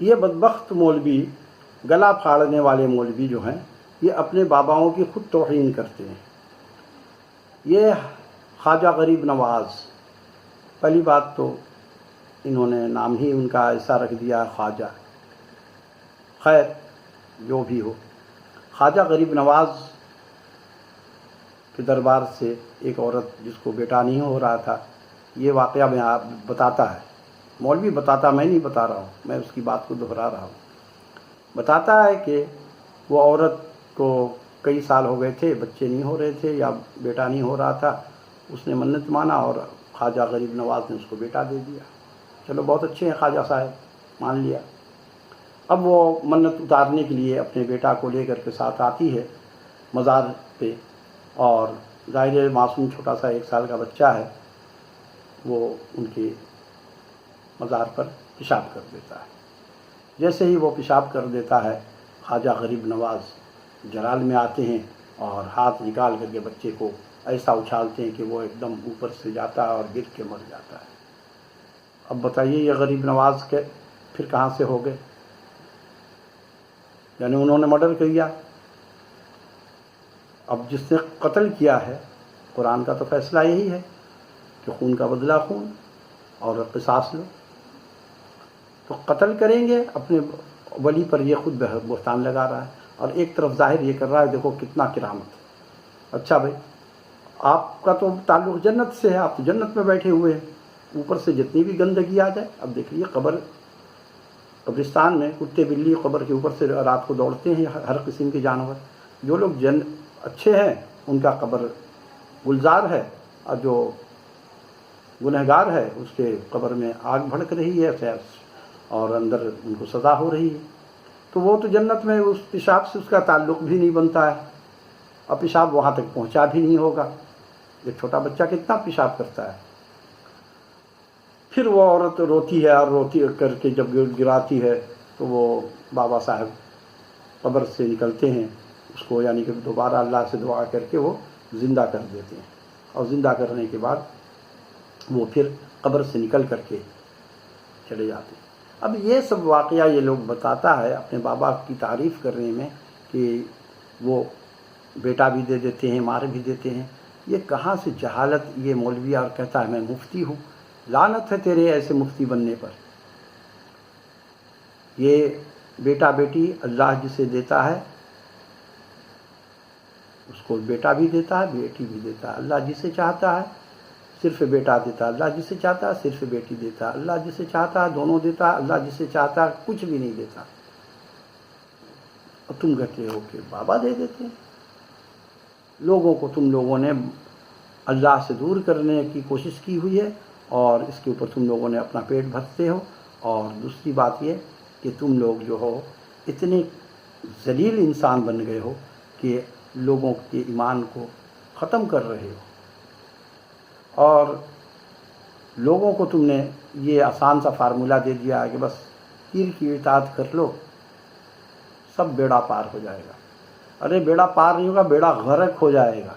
یہ بدبخت مولوی، گلا پھاڑنے والے مولوی جو ہیں، یہ اپنے باباؤں کی خود توہین کرتے ہیں۔ یہ خواجہ غریب نواز، پہلی بات تو انہوں نے نام ہی ان کا ایسا رکھ دیا خواجہ، خیر جو بھی ہو، خواجہ غریب نواز کے دربار سے ایک عورت جس کو بیٹا نہیں ہو رہا تھا، یہ واقعہ میں آپ بتاتا ہے، مولوی بتاتا، میں نہیں بتا رہا ہوں، میں اس کی بات کو دہرا رہا ہوں، بتاتا ہے کہ وہ عورت کو کئی سال ہو گئے تھے، بچے نہیں ہو رہے تھے یا بیٹا نہیں ہو رہا تھا، اس نے منت مانا اور خواجہ غریب نواز نے اس کو بیٹا دے دیا۔ چلو بہت اچھے ہیں خواجہ صاحب، مان لیا۔ اب وہ منت اتارنے کے لیے اپنے بیٹا کو لے کر کے ساتھ آتی ہے مزار پہ، اور ظاہر معصوم چھوٹا سا 1 سال کا بچہ ہے، وہ ان کے مزار پر پیشاب کر دیتا ہے۔ جیسے ہی وہ پیشاب کر دیتا ہے، خواجہ غریب نواز جلال میں آتے ہیں اور ہاتھ نکال کر کے بچے کو ایسا اچھالتے ہیں کہ وہ ایک دم اوپر سے جاتا ہے اور گر کے مر جاتا ہے۔ اب بتائیے یہ غریب نواز کے پھر کہاں سے ہو گئے؟ یعنی انہوں نے مرڈر کیا۔ اب جس نے قتل کیا ہے، قرآن کا تو فیصلہ یہی ہے کہ خون کا بدلہ خون اور قصاص لو، تو قتل کریں گے اپنے ولی پر، یہ خود بہتان لگا رہا ہے، اور ایک طرف ظاہر یہ کر رہا ہے دیکھو کتنا کرامت۔ اچھا بھائی، آپ کا تو تعلق جنت سے ہے، آپ تو جنت میں بیٹھے ہوئے ہیں، اوپر سے جتنی بھی گندگی آ جائے۔ اب دیکھ لیے قبرستان میں کتے بلی قبر کے اوپر سے رات کو دوڑتے ہیں، ہر قسم کے جانور۔ جو لوگ اچھے ہیں ان کا قبر گلزار ہے، اور جو گنہگار ہے اس کے قبر میں آگ بھڑک رہی ہے اور اندر ان کو سزا ہو رہی ہے۔ تو وہ تو جنت میں اس پیشاب سے اس کا تعلق بھی نہیں بنتا ہے، اور پیشاب وہاں تک پہنچا بھی نہیں ہوگا۔ ایک چھوٹا بچہ کتنا پیشاب کرتا ہے۔ پھر وہ عورت روتی ہے، اور روتی کر کے جب گراتی ہے تو وہ بابا صاحب قبر سے نکلتے ہیں، اس کو یعنی کہ دوبارہ اللہ سے دعا کر کے وہ زندہ کر دیتے ہیں، اور زندہ کرنے کے بعد وہ پھر قبر سے نکل کر کے چلے جاتے ہیں۔ اب یہ سب واقعہ یہ لوگ بتاتا ہے اپنے بابا کی تعریف کرنے میں کہ وہ بیٹا بھی دے دیتے ہیں، مار بھی دیتے ہیں۔ یہ کہاں سے جہالت یہ مولوی، اور کہتا ہے میں مفتی ہوں۔ لعنت ہے تیرے ایسے مفتی بننے پر۔ یہ بیٹا بیٹی اللہ جسے دیتا ہے اس کو بیٹا بھی دیتا ہے، بیٹی بھی دیتا ہے۔ اللہ جسے چاہتا ہے صرف بیٹا دیتا ہے، اللہ جسے چاہتا ہے صرف بیٹی دیتا ہے، اللہ جسے چاہتا ہے دونوں دیتا ہے، اللہ جسے چاہتا ہے کچھ بھی نہیں دیتا۔ اور تم کہتے ہو کہ بابا دے دیتے ہیں۔ لوگوں کو تم لوگوں نے اللہ سے دور کرنے کی کوشش کی ہوئی ہے، اور اس کے اوپر تم لوگوں نے اپنا پیٹ بھرتے ہو۔ اور دوسری بات یہ کہ تم لوگ جو ہو اتنے ذلیل انسان بن گئے ہو کہ لوگوں کے ایمان کو ختم کر رہے ہو، اور لوگوں کو تم نے یہ آسان سا فارمولہ دے دیا ہے کہ بس پیر کی اطاعت کر لو، سب بیڑا پار ہو جائے گا۔ ارے بیڑا پار نہیں ہوگا، بیڑا غرق ہو جائے گا۔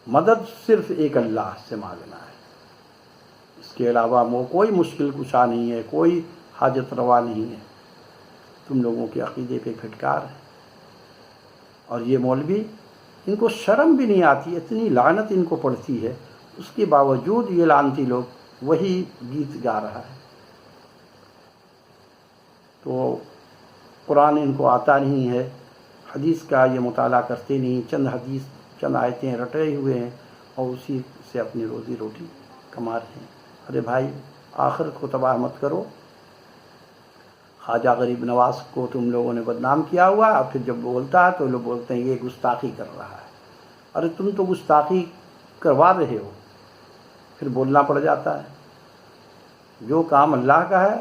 مدد صرف ایک اللہ سے مانگنا ہے، اس کے علاوہ وہ کوئی مشکل کشا نہیں ہے، کوئی حاجت روا نہیں ہے۔ تم لوگوں کے عقیدے پہ پھٹکار ہے۔ اور یہ مولوی، ان کو شرم بھی نہیں آتی، اتنی لعنت ان کو پڑتی ہے، اس کے باوجود یہ لعنتی لوگ وہی گیت گا رہا ہے۔ تو قرآن ان کو آتا نہیں ہے، حدیث کا یہ مطالعہ کرتے نہیں، چند آیتیں رٹے ہوئے ہیں اور اسی سے اپنی روزی روٹی کما رہے ہیں۔ ارے بھائی، آخر کو تباہ مت کرو۔ خواجہ غریب نواز کو تم لوگوں نے بدنام کیا ہوا، اور پھر جب بولتا ہے تو لوگ بولتے ہیں یہ گستاخی کر رہا ہے۔ ارے تم تو گستاخی کروا رہے ہو، پھر بولنا پڑ جاتا ہے۔ جو کام اللہ کا ہے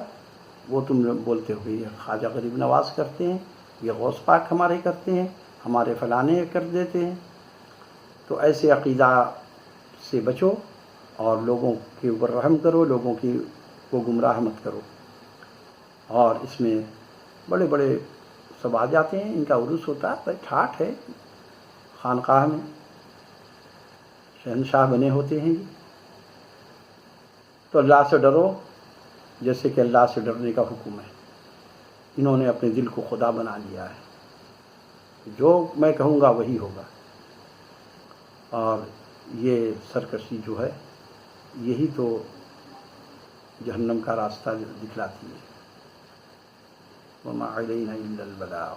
وہ تم لوگ بولتے ہو یہ خواجہ غریب نواز کرتے ہیں، یہ غوث پاک ہمارے کرتے ہیں، ہمارے فلانے کر دیتے ہیں۔ تو ایسے عقیدہ سے بچو، اور لوگوں کے اوپر رحم کرو، لوگوں کی کو گمراہ مت کرو۔ اور اس میں بڑے بڑے سب آ جاتے ہیں، ان کا عرس ہوتا ہے، بھائی ٹھاٹ ہے، خانقاہ میں شہنشاہ بنے ہوتے ہیں۔ تو اللہ سے ڈرو، جیسے کہ اللہ سے ڈرنے کا حکم ہے، انہوں نے اپنے دل کو خدا بنا لیا ہے، جو میں کہوں گا وہی ہوگا، اور یہ سرکشی جو ہے یہی تو جہنم کا راستہ دکھلاتی ہے۔ وما علینا الا البلاغ۔